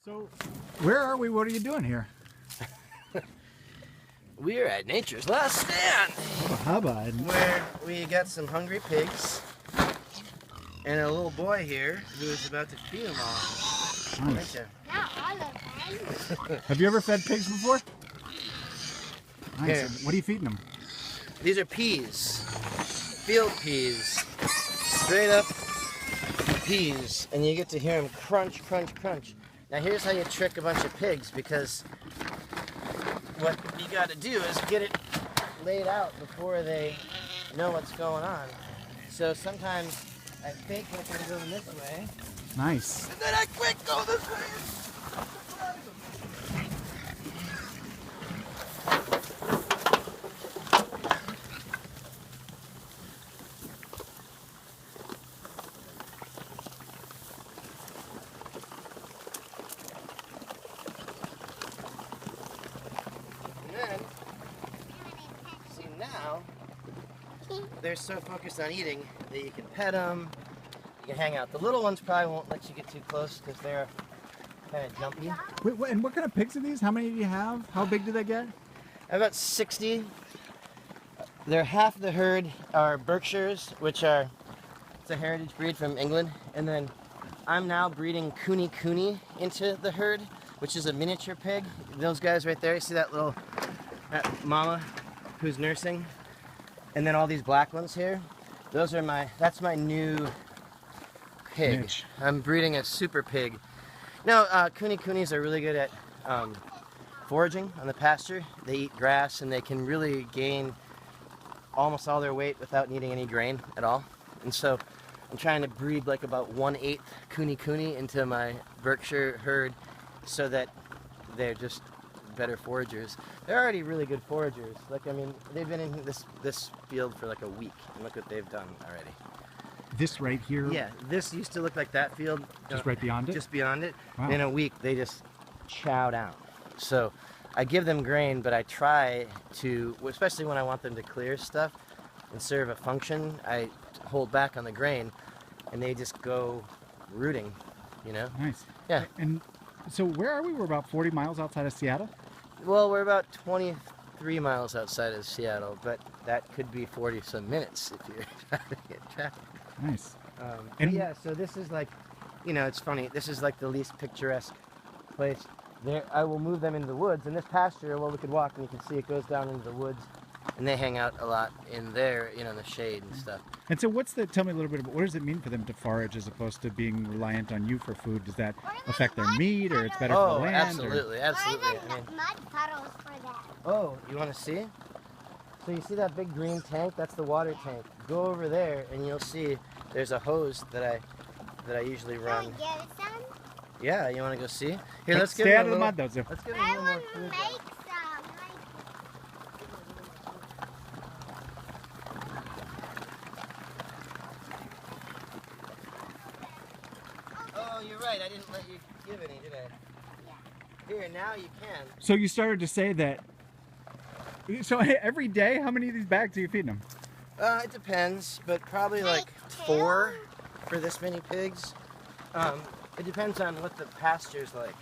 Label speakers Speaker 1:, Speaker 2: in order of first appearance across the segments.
Speaker 1: So, where are we? What are you doing here?
Speaker 2: We're at Nature's Last Stand,
Speaker 1: Oh, how about it?
Speaker 2: where we got some hungry pigs and a little boy here who's about to feed them all.
Speaker 1: Nice.
Speaker 2: Right
Speaker 3: Not all of them.
Speaker 1: Have you ever fed pigs before? Nice.
Speaker 2: Here.
Speaker 1: What are you feeding them?
Speaker 2: These are peas, field peas, straight up peas, and you get to hear them crunch, crunch, crunch. Now here's how you trick a bunch of pigs, because what you got to do is get it laid out before they know what's going on. So sometimes I fake like I'm going this way,
Speaker 1: Nice.
Speaker 2: and then I quick go this way. Now, they're so focused on eating that you can pet them, you can hang out. The little ones probably won't let you get too close because they're kind of jumpy.
Speaker 1: Wait, and what kind of pigs are these? How many do you have? How big do they get?
Speaker 2: About 60. They're half the herd are Berkshires, which are, it's a heritage breed from England. And then I'm now breeding Kuni into the herd, which is a miniature pig. Those guys right there, you see that little mama who's nursing? And then all these black ones here, those are that's my new pig.
Speaker 1: Mitch.
Speaker 2: I'm breeding a super pig. No, Kunis are really good at foraging on the pasture. They eat grass and they can really gain almost all their weight without needing any grain at all. And so I'm trying to breed like about 1/8 Kuni into my Berkshire herd so that they're just better foragers. They're already really good foragers. Like, I mean, they've been in this field for like a week, and look what they've done already.
Speaker 1: This right here?
Speaker 2: Yeah, this used to look like that field.
Speaker 1: Just right beyond it?
Speaker 2: Just beyond it.
Speaker 1: Wow.
Speaker 2: In a week, they just chow down. So I give them grain, but I try to, especially when I want them to clear stuff and serve a function, I hold back on the grain, and they just go rooting, you know?
Speaker 1: Nice.
Speaker 2: Yeah.
Speaker 1: And so where are we? We're about 40 miles outside of Seattle?
Speaker 2: Well, we're about 23 miles outside of Seattle, but that could be 40 some minutes if you're trying to get traffic.
Speaker 1: Nice.
Speaker 2: And yeah, so this is like, you know, it's funny. This is like the least picturesque place. There, I will move them into the woods. And this pasture, well, we could walk and you can see it goes down into the woods. And they hang out a lot in there, you know, in the shade and stuff.
Speaker 1: And so tell me a little bit about, what does it mean for them to forage as opposed to being reliant on you for food? Does that affect their meat, or it's better for the land?
Speaker 2: Absolutely, absolutely.
Speaker 3: What are the mud puddles for that?
Speaker 2: Oh, you want to see? So you see that big green tank? That's the water tank. Go over there and you'll see there's a hose that I usually run.
Speaker 3: Can I get some?
Speaker 2: Yeah, you want to go see? Here, let's
Speaker 1: Stay
Speaker 2: give
Speaker 1: out
Speaker 2: them
Speaker 1: of
Speaker 2: a
Speaker 1: the
Speaker 2: little,
Speaker 1: mud, though.
Speaker 2: let's give them a
Speaker 3: I
Speaker 2: little more
Speaker 3: want to
Speaker 2: food.
Speaker 3: make some.
Speaker 2: Oh, you're right. I didn't let you give any, did I?
Speaker 3: Yeah.
Speaker 2: Here, now you can.
Speaker 1: So you started to say that. So every day, how many of these bags are you feeding them?
Speaker 2: It depends, but probably like
Speaker 3: Like
Speaker 2: 4 for this many pigs. It depends on what the pasture's like.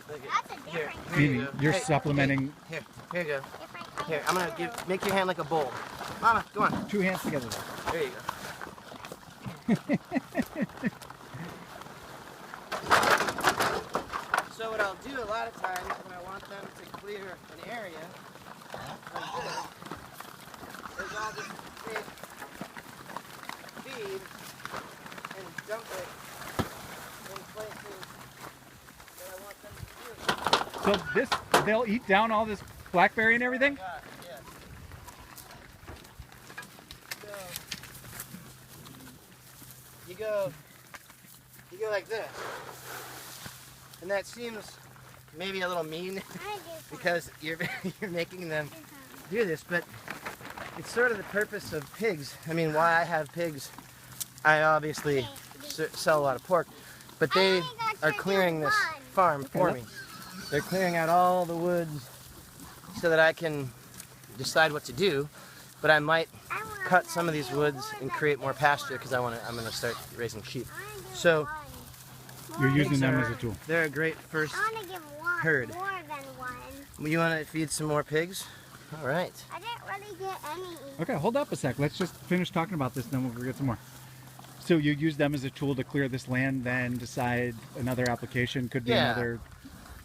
Speaker 2: Look at-
Speaker 3: That's a
Speaker 2: here,
Speaker 3: different
Speaker 2: here you
Speaker 1: Meaning
Speaker 2: go.
Speaker 1: you're
Speaker 2: Hey,
Speaker 1: supplementing
Speaker 2: Here you go.
Speaker 3: different kind
Speaker 2: Here,
Speaker 3: of
Speaker 2: I'm gonna make your hand like a bowl. Mama, go on.
Speaker 1: 2 hands together.
Speaker 2: There you go. So what I'll do a lot of times when I want them to clear an area like this is I'll just take feed and dump it in places that I want them to do.
Speaker 1: So they'll eat down all this blackberry and everything?
Speaker 2: God, yes. So you go like this. And that seems maybe a little mean because you're making them do this, but it's sort of the purpose of pigs. I mean, why I have pigs, I obviously sell a lot of pork, but they are clearing this farm for me. They're clearing out all the woods so that I can decide what to do, but I might cut some of these woods and create more pasture because I'm going to start raising sheep. So
Speaker 1: You're using
Speaker 2: Pigs
Speaker 1: them
Speaker 2: are-
Speaker 1: as a tool.
Speaker 2: They're a great first.
Speaker 3: I want to give one
Speaker 2: Herd.
Speaker 3: more than one.
Speaker 2: You want to feed some more pigs? All right.
Speaker 3: I didn't really get any.
Speaker 1: Okay, hold up a sec. Let's just finish talking about this, then we'll go get some more. So you use them as a tool to clear this land, then decide another application could be
Speaker 2: Yeah.
Speaker 1: another.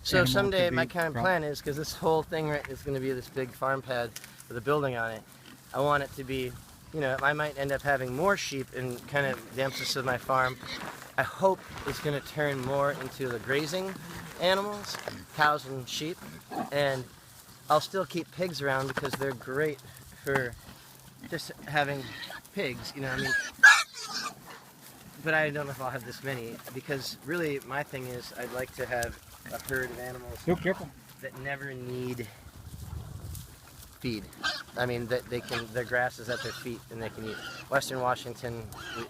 Speaker 2: So
Speaker 1: animal
Speaker 2: someday
Speaker 1: could
Speaker 2: my
Speaker 1: be
Speaker 2: kind of
Speaker 1: crop.
Speaker 2: plan is, because this whole thing right is going to be this big farm pad with a building on it. I want it to be, you know, I might end up having more sheep, and kind of the emphasis of my farm, I hope, is going to turn more into the grazing animals, cows and sheep, and I'll still keep pigs around because they're great for just having pigs, you know, I mean, but I don't know if I'll have this many, because really my thing is I'd like to have a herd of animals
Speaker 1: Oh, careful.
Speaker 2: that never need feed. I mean, that they can, their grass is at their feet and they can eat. Western Washington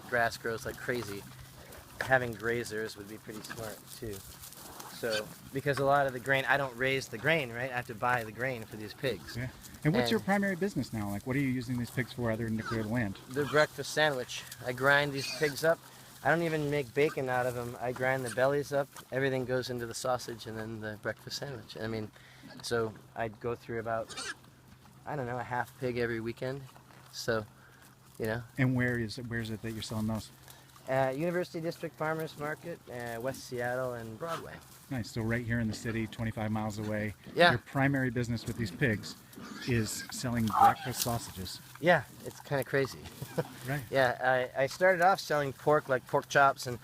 Speaker 2: grass grows like crazy. Having grazers would be pretty smart too. So, because a lot of the grain, I don't raise the grain, right? I have to buy the grain for these pigs.
Speaker 1: Yeah. And what's your
Speaker 2: And-
Speaker 1: primary business now? Like, what are you using these pigs for other than to clear the land?
Speaker 2: The breakfast sandwich. I grind these pigs up. I don't even make bacon out of them. I grind the bellies up. Everything goes into the sausage and then the breakfast sandwich. I mean, so I'd go through about, I don't know, a half pig every weekend. So, you know.
Speaker 1: And where is it that you're selling those?
Speaker 2: University District Farmers Market, West Seattle and Broadway.
Speaker 1: Nice. So right here in the city, 25 miles away.
Speaker 2: Yeah.
Speaker 1: Your primary business with these pigs is selling breakfast sausages.
Speaker 2: Yeah, it's kind of crazy.
Speaker 1: Right.
Speaker 2: Yeah, I started off selling pork, like pork chops and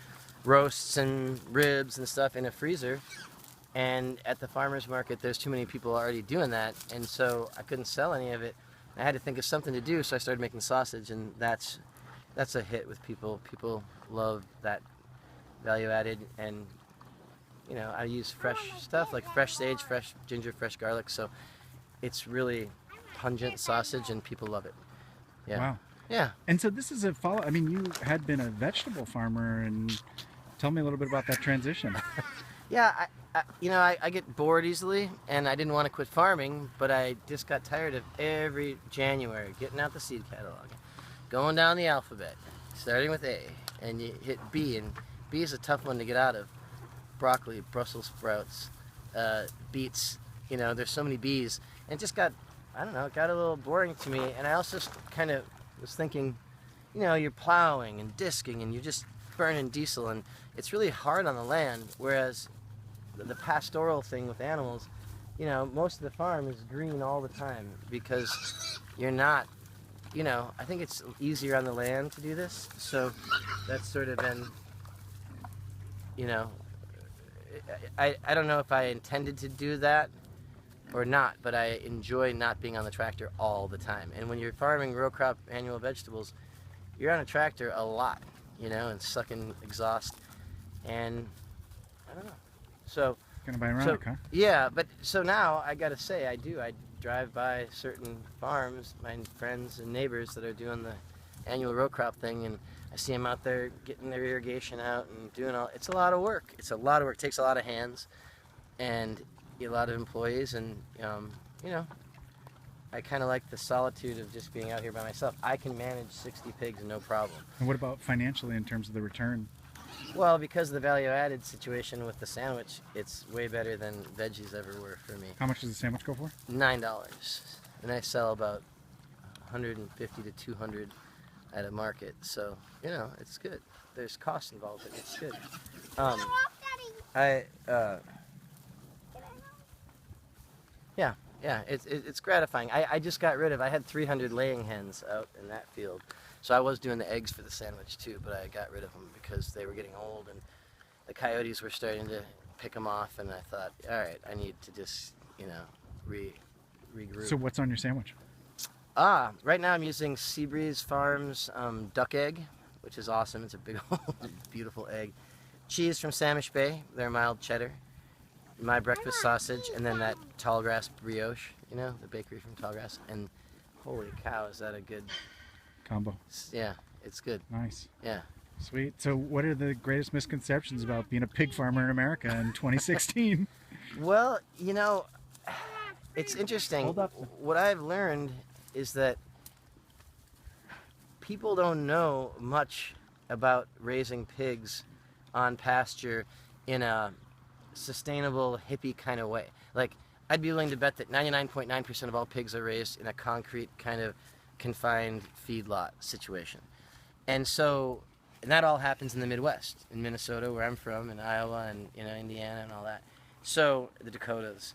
Speaker 2: roasts and ribs and stuff in a freezer. And at the farmer's market, there's too many people already doing that. And so I couldn't sell any of it. I had to think of something to do, so I started making sausage, and that's a hit with people. People love that value added, and you know, I use fresh stuff like fresh sage, fresh ginger, fresh garlic, so it's really pungent sausage and people love it. Yeah.
Speaker 1: Wow.
Speaker 2: Yeah.
Speaker 1: And so this is a follow. I mean, you had been a vegetable farmer, and tell me a little bit about that transition.
Speaker 2: Yeah, I get bored easily, and I didn't want to quit farming, but I just got tired of every January getting out the seed catalog, going down the alphabet, starting with A, and you hit B, and B is a tough one to get out of. Broccoli, Brussels sprouts, beets, you know, there's so many B's, and it just got, I don't know, it got a little boring to me, and I also kind of was thinking, you know, you're plowing and disking, and you're just burning diesel, and it's really hard on the land, whereas the pastoral thing with animals, you know, most of the farm is green all the time, because you're not, you know, I think it's easier on the land to do this, so that's sort of been, you know, I don't know if I intended to do that or not, but I enjoy not being on the tractor all the time. And when you're farming row crop annual vegetables, you're on a tractor a lot, you know, and sucking exhaust, and I don't know. So,
Speaker 1: Kind of ironic, huh?
Speaker 2: yeah, but so now I gotta say, I drive by certain farms, my friends and neighbors that are doing the annual row crop thing, and I see them out there getting their irrigation out and doing all. It's a lot of work. It's a lot of work. It takes a lot of hands, and a lot of employees, and you know, I kind of like the solitude of just being out here by myself. I can manage 60 pigs no problem.
Speaker 1: And what about financially in terms of the return?
Speaker 2: Well, because of the value added situation with the sandwich, it's way better than veggies ever were for me.
Speaker 1: How much does the sandwich go for?
Speaker 2: $9, and I sell about 150 to 200 at a market, so you know it's good. There's cost involved, but it's good. Yeah, it's gratifying. I just got rid of. I had 300 laying hens out in that field, so I was doing the eggs for the sandwich too, but I got rid of them because they were getting old and the coyotes were starting to pick them off, and I thought, all right, I need to just, you know, regroup.
Speaker 1: So what's on your sandwich?
Speaker 2: Right now I'm using Seabreeze Farms duck egg, which is awesome. It's a big old beautiful egg. Cheese from Samish Bay, their mild cheddar. My breakfast sausage, and then that Tallgrass brioche, you know, the bakery from Tallgrass. And holy cow, is that a good
Speaker 1: Combo.
Speaker 2: Yeah, it's good.
Speaker 1: Nice.
Speaker 2: Yeah.
Speaker 1: Sweet. So what are the greatest misconceptions about being a pig farmer in America in 2016?
Speaker 2: Well, you know, it's interesting.
Speaker 1: Hold up.
Speaker 2: What I've learned is that people don't know much about raising pigs on pasture in a sustainable, hippie kind of way. Like, I'd be willing to bet that 99.9% of all pigs are raised in a concrete kind of confined feedlot situation. And so, and that all happens in the Midwest, in Minnesota, where I'm from, in Iowa, and Indiana, and all that. So the Dakotas.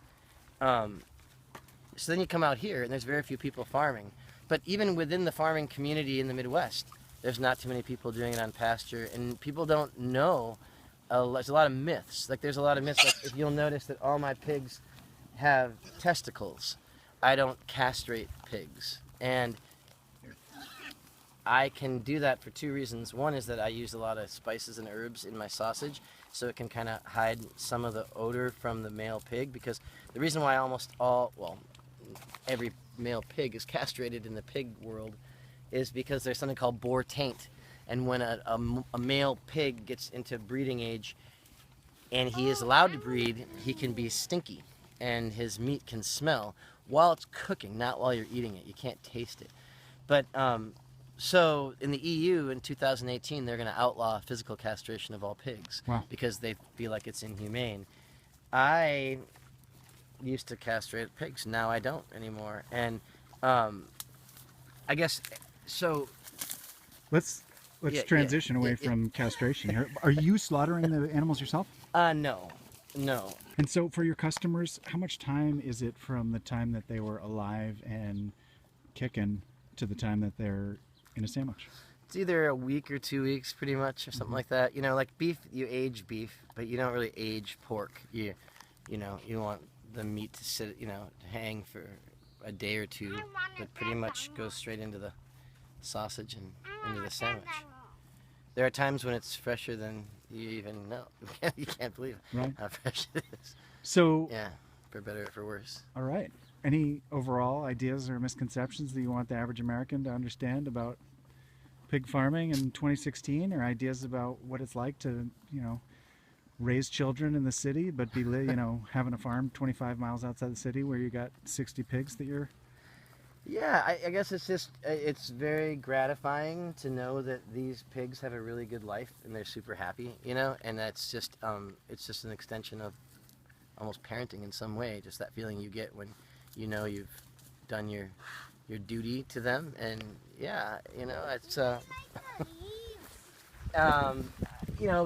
Speaker 2: So then you come out here, and there's very few people farming. But even within the farming community in the Midwest, there's not too many people doing it on pasture, and people don't know. There's a lot of myths. Like, there's a lot of myths. Like, if you'll notice that all my pigs have testicles, I don't castrate pigs, and I can do that for two reasons. One is that I use a lot of spices and herbs in my sausage, so it can kind of hide some of the odor from the male pig, because the reason why every male pig is castrated in the pig world is because there's something called boar taint. And when a male pig gets into breeding age and he is allowed to breed, he can be stinky and his meat can smell while it's cooking, not while you're eating it. You can't taste it. But so in the EU in 2018, they're going to outlaw physical castration of all pigs.
Speaker 1: Wow.
Speaker 2: Because they feel like it's inhumane. I used to castrate pigs. Now I don't anymore. And I guess so.
Speaker 1: Let's transition away from castration here. Are you slaughtering the animals yourself?
Speaker 2: No.
Speaker 1: And so for your customers, how much time is it from the time that they were alive and kicking to the time that they're in a sandwich?
Speaker 2: It's either a week or 2 weeks, pretty much, or something like that. Like beef, you age beef, but you don't really age pork. You want the meat to sit, to hang for a day or two, but pretty much goes straight into the sausage and into the sandwich. There are times when it's fresher than you even know. You can't believe how fresh it is.
Speaker 1: So
Speaker 2: yeah, for better or for worse.
Speaker 1: All right. Any overall ideas or misconceptions that you want the average American to understand about pig farming in 2016, or ideas about what it's like to, raise children in the city, but be, having a farm 25 miles outside the city where you got 60 pigs that you're...
Speaker 2: Yeah, I guess it's very gratifying to know that these pigs have a really good life and they're super happy, and that's just, it's just an extension of almost parenting in some way, just that feeling you get when you've done your duty to them. And yeah, it's,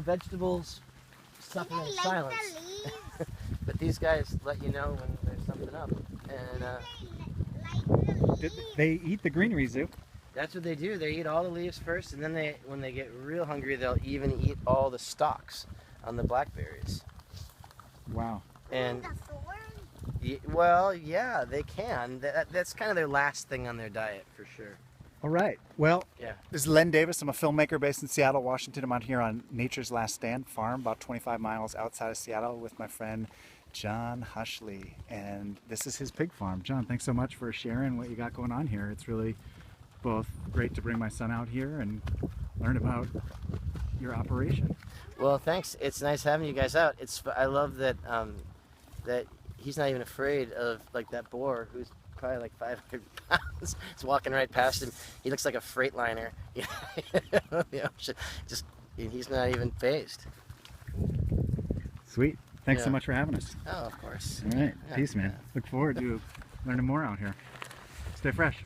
Speaker 2: vegetables suffer in silence, but these guys let you know when there's something up, and
Speaker 1: they eat the greenery, Zoo.
Speaker 2: That's what they do. They eat all the leaves first, and then when they get real hungry, they'll even eat all the stalks on the blackberries.
Speaker 1: Wow.
Speaker 2: And well, yeah, they can. That's kind of their last thing on their diet, for sure.
Speaker 1: All right. Well,
Speaker 2: yeah.
Speaker 1: This is Len Davis. I'm a filmmaker based in Seattle, Washington. I'm out here on Nature's Last Stand farm, about 25 miles outside of Seattle, with my friend John Hushley, and this is his pig farm. John, thanks so much for sharing what you got going on here. It's really both great to bring my son out here and learn about your operation.
Speaker 2: Well, thanks. It's nice having you guys out. I love that that he's not even afraid of that boar who's probably like 500 pounds. It's walking right past him. He looks like a Freightliner. He's not even phased.
Speaker 1: Sweet. Thanks so much for having us.
Speaker 2: Oh, of course.
Speaker 1: All right.
Speaker 2: Yeah.
Speaker 1: Peace, man.
Speaker 2: Yeah.
Speaker 1: Look forward to learning more out here. Stay fresh.